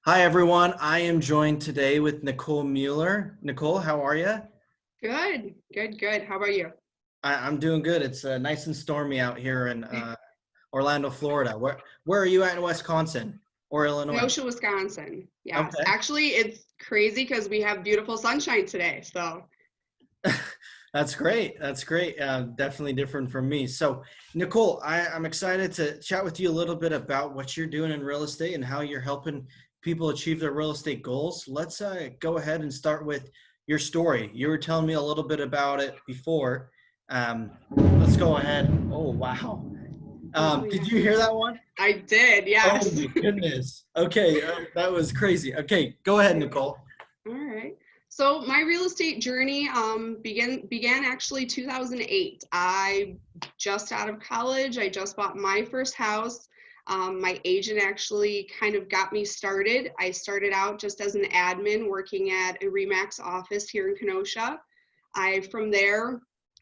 Hi, everyone. I am joined today with Nichole Mueller. Nichole, how are you? Good, good, good. How about you? I'm doing good. It's nice and stormy out here in Orlando, Florida. Where are you at in Wisconsin or Illinois? Kenosha, Wisconsin. Yes. Okay, Actually, it's crazy because we have beautiful sunshine today. So, that's great. That's great. Definitely different from me. So, Nichole, I'm excited to chat with you a little bit about what you're doing in real estate and how you're helping people achieve their real estate goals. Let's go ahead and start with your story. You were telling me a little bit about it before. Let's go ahead. Oh, wow. oh, Did yeah. you hear that one? I did. Oh Yes. my goodness. Okay, that was crazy. Okay, go ahead, Nichole. All right. So my real estate journey began actually 2008. I just out of college. I just bought my first house. My agent actually kind of got me started. I started out just as an admin working at a Remax office here in Kenosha. I from there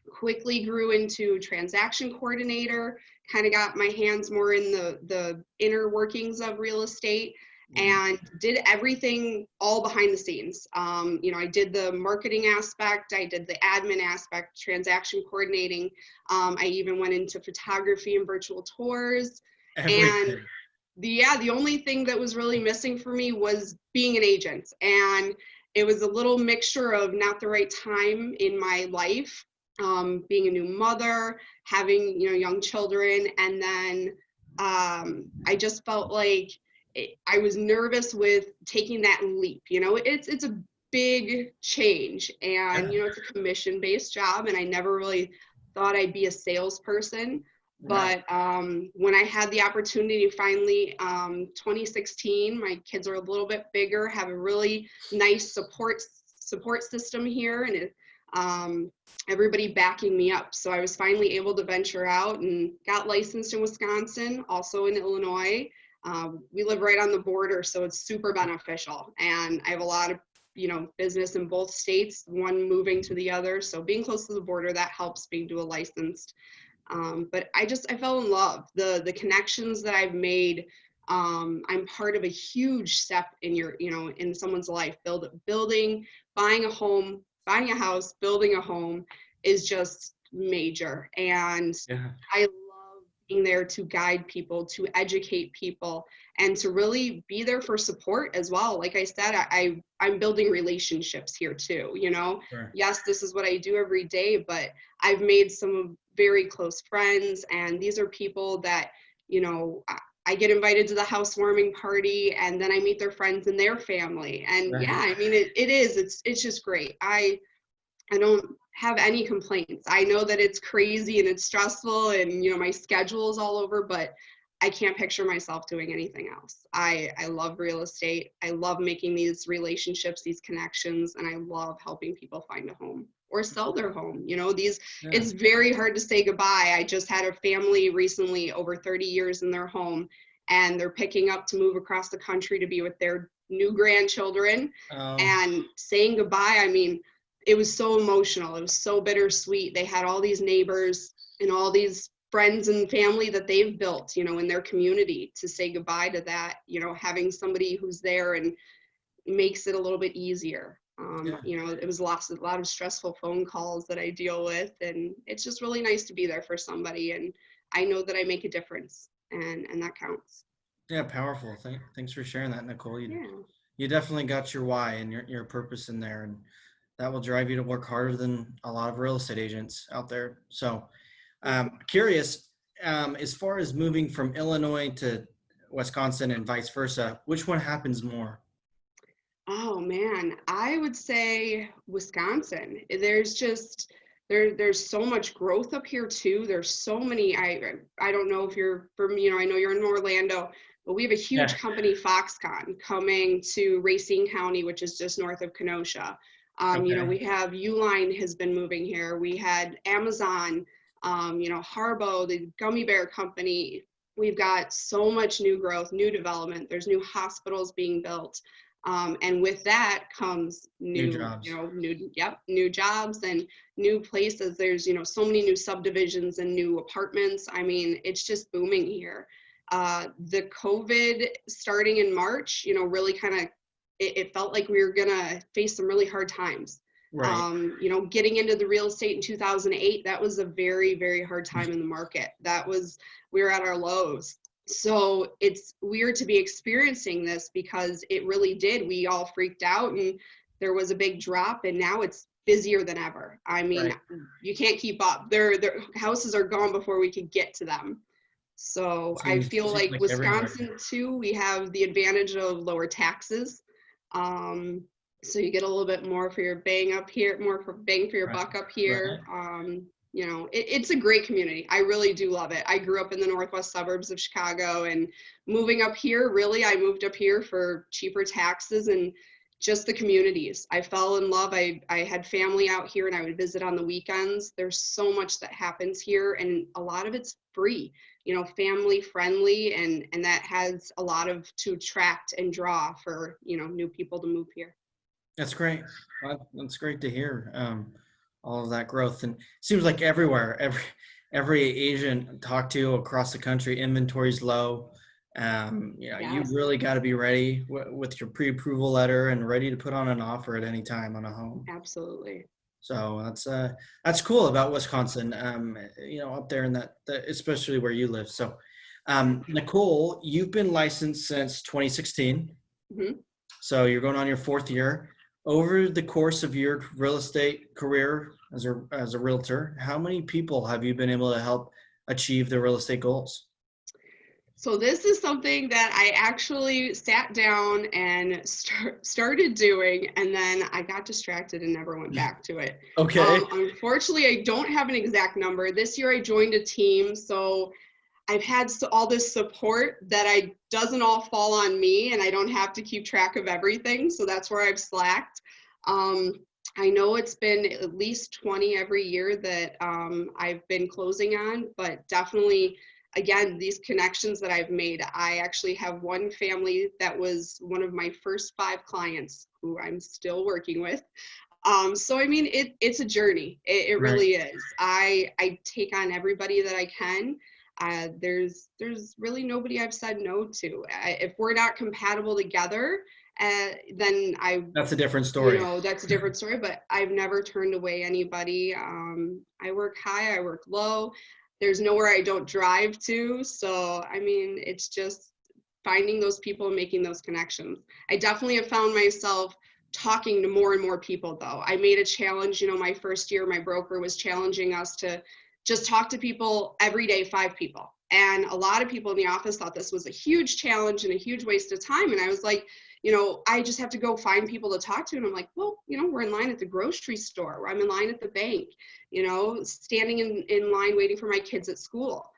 quickly grew into transaction coordinator, kind of got my hands more in the inner workings of real estate Mhm. and did everything all behind the scenes. I did the marketing aspect, I did the admin aspect, transaction coordinating. I even went into photography and virtual tours. And Everything. the only thing that was really missing for me was being an agent. And it was a little mixture of not the right time in my life, being a new mother, having young children, and then I just felt like I was nervous with taking that leap. It's a big change, and Yeah. it's a commission based job, and I never really thought I'd be a salesperson. Right. But when I had the opportunity, finally, 2016, my kids are a little bit bigger, have a really nice support system here, and everybody backing me up. So I was finally able to venture out and got licensed in Wisconsin, also in Illinois. We live right on the border, so it's super beneficial. And I have a lot of business in both states, one moving to the other. So being close to the border, that helps being dual licensed. But I fell in love. The connections that I've made. I'm part of a huge step in in someone's life. Building, buying a home, buying a house, building a home is just major. And Yeah. I love being there to guide people, to educate people, and to really be there for support as well. Like I said, I'm building relationships here too. Sure. Yes, this is what I do every day, but I've made some very close friends, and these are people that you know. I get invited to the housewarming party, and then I meet their friends and their family. And yeah, Right. I mean, it's just great. I don't have any complaints. I know that it's crazy and it's stressful, and my schedule is all over, but I can't picture myself doing anything else. I love real estate. I love making these relationships, these connections, and I love helping people find a home or sell their home. Yeah. It's very hard to say goodbye. I just had a family recently, over 30 years in their home, and they're picking up to move across the country to be with their new grandchildren, Um, and saying goodbye. I mean, it was so emotional. It was so bittersweet. They had all these neighbors and all these friends and family that they've built, in their community, to say goodbye to that, having somebody who's there and makes it a little bit easier. yeah. It was a lot of stressful phone calls that I deal with, and it's just really nice to be there for somebody. And I know that I make a difference, and that counts. Yeah. Powerful. Thanks for sharing that, Nichole. Yeah. You definitely got your why and your purpose in there, and that will drive you to work harder than a lot of real estate agents out there. So, curious, as far as moving from Illinois to Wisconsin and vice versa, which one happens more? Oh man, I would say Wisconsin. There's so much growth up here too. There's so many. I don't know if you're from, I know you're in Orlando, but we have a huge Yeah. company, Foxconn, coming to Racine County, which is just north of Kenosha. Okay. We have Uline has been moving here. We had Amazon, Harbo, the gummy bear company. We've got so much new growth, new development. There's new hospitals being built. And with that comes New jobs. new jobs and new places. There's, so many new subdivisions and new apartments. I mean, it's just booming here. The COVID starting in March, really kind of, it felt like we were gonna face some really hard times. Right. Getting into the real estate in 2008, that was a very, very hard time in the market. We were at our lows. So it's weird to be experiencing this because it really did. We all freaked out and there was a big drop, and now it's busier than ever. I mean, Right. you can't keep up. Their houses are gone before we could get to them. So I feel Seems like like everywhere. Wisconsin too, we have the advantage of lower taxes. Um, so you get a little bit more for your bang up here, more for bang for your Right. buck up Right. here. It's a great community. I really do love it. I grew up in the northwest suburbs of Chicago, and moving up here, really, I moved up here for cheaper taxes and just the communities. I fell in love. I had family out here and I would visit on the weekends. There's so much that happens here, and a lot of it's free, family friendly, and that has a lot of to attract and draw for, new people to move here. That's great. That's great to hear. All of that growth, and seems like everywhere, every agent talked to across the country, inventory's low. You Yes, really got to be ready with your pre-approval letter and ready to put on an offer at any time on a home. absolutely. So that's cool about Wisconsin. Up there in especially where you live. So, Yeah. Nichole, you've been licensed since 2016. Mhm. So you're going on your fourth year. Over the course of your real estate career as a realtor, how many people have you been able to help achieve their real estate goals? So this is something that I actually sat down and started doing, and then I got distracted and never went back to it. Okay. Unfortunately, I don't have an exact number. This year I joined a team, so I've had all this support that I doesn't all fall on me, and I don't have to keep track of everything. So that's where I've slacked. Um, I know it's been at least 20 every year that I've been closing on, but definitely, again, these connections that I've made. I actually have one family that was one of my first 5 clients who I'm still working with. So I mean, it's a journey. It Right. really is. I take on everybody that I can. There's really nobody I've said no to. If we're not compatible together, then That's a different story. that's a different story. But I've never turned away anybody. I work high, I work low. There's nowhere I don't drive to. So I mean, it's just finding those people and making those connections. I definitely have found myself talking to more and more people though. I made a challenge, my first year, my broker was challenging us to just talk to people every day, 5 people. And a lot of people in the office thought this was a huge challenge and a huge waste of time. And I was like, I just have to go find people to talk to. And I'm like, well, we're in line at the grocery store, or I'm in line at the bank, standing in line waiting for my kids at school.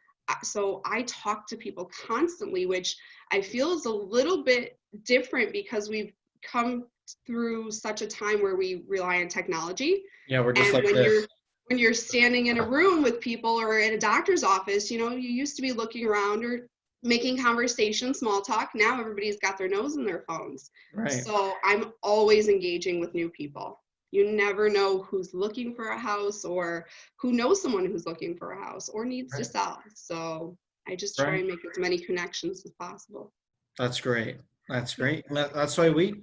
So I talk to people constantly, which I feel is a little bit different because we've come through such a time where we rely on technology. Yeah, we're just And like when this. you're standing in a room with people or in a doctor's office, you used to be looking around or making conversation, small talk. Now everybody's got their nose in their phones. Right. So I'm always engaging with new people. You never know who's looking for a house or who knows someone who's looking for a house or needs to Right. sell. So I just try Right. and make as many connections as possible. That's great. That's Yeah. great. That's why we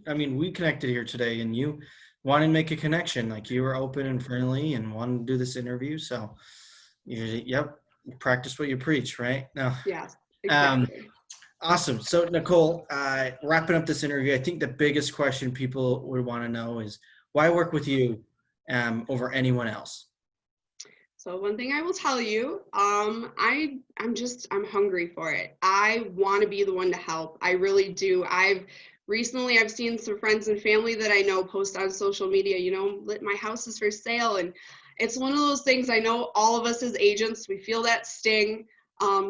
connected here today, and you wanted to make a connection. Like you were open and friendly and wanted to do this interview. So, yep, practice what you preach, right? Now, Yes, um, exactly. awesome. So, Nichole, wrapping up this interview, I think the biggest question people would want to know is why work with you over anyone else? So one thing I will tell you, I'm hungry for it. I want to be the one to help. I really do. I've seen some friends and family that I know post on social media, my house is for sale. And it's one of those things. I know all of us as agents, we feel that sting.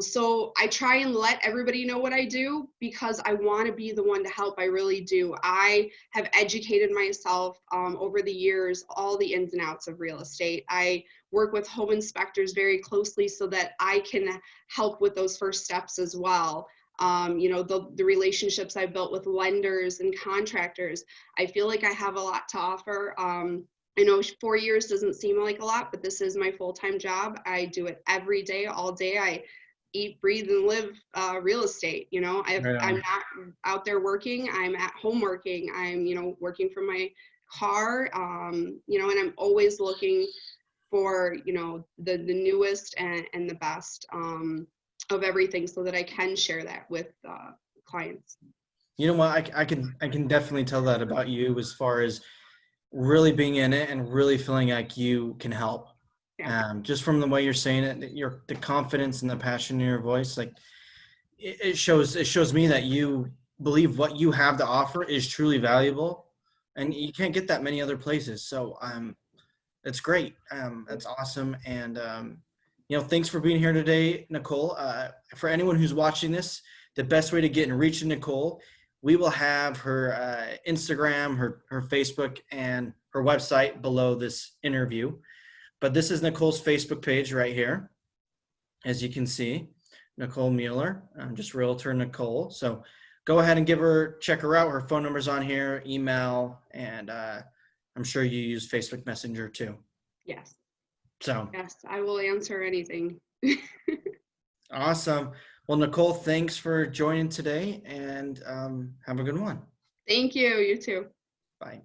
So I try and let everybody know what I do because I want to be the one to help. I really do. I have educated myself over the years, all the ins and outs of real estate. I work with home inspectors very closely so that I can help with those first steps as well. The relationships I've built with lenders and contractors, I feel like I have a lot to offer. I know 4 years doesn't seem like a lot, but this is my full-time job. I do it every day, all day. I eat, breathe, and live real estate. Right I'm on. not out there working. I'm at home working. I'm, working from my car, and I'm always looking for, the newest and the best of everything so that I can share that with clients. You know what? I can definitely tell that about you as far as really being in it and really feeling like you can help. Yeah. Just from the way you're saying it, the confidence and the passion in your voice, like it shows me that you believe what you have to offer is truly valuable, and you can't get that many other places. So it's great. That's awesome. And thanks for being here today, Nichole. For anyone who's watching this, the best way to get and reach Nichole, we will have her Instagram, her Facebook, and her website below this interview. But this is Nichole's Facebook page right here, as you can see. Nichole Mueller, just Realtor Nichole. So go ahead and check her out. Her phone number's on here, email, and I'm sure you use Facebook Messenger too. Yes. So Yes, I will answer anything. awesome. Well, Nichole, thanks for joining today, and have a good one. Thank you. You too. Bye.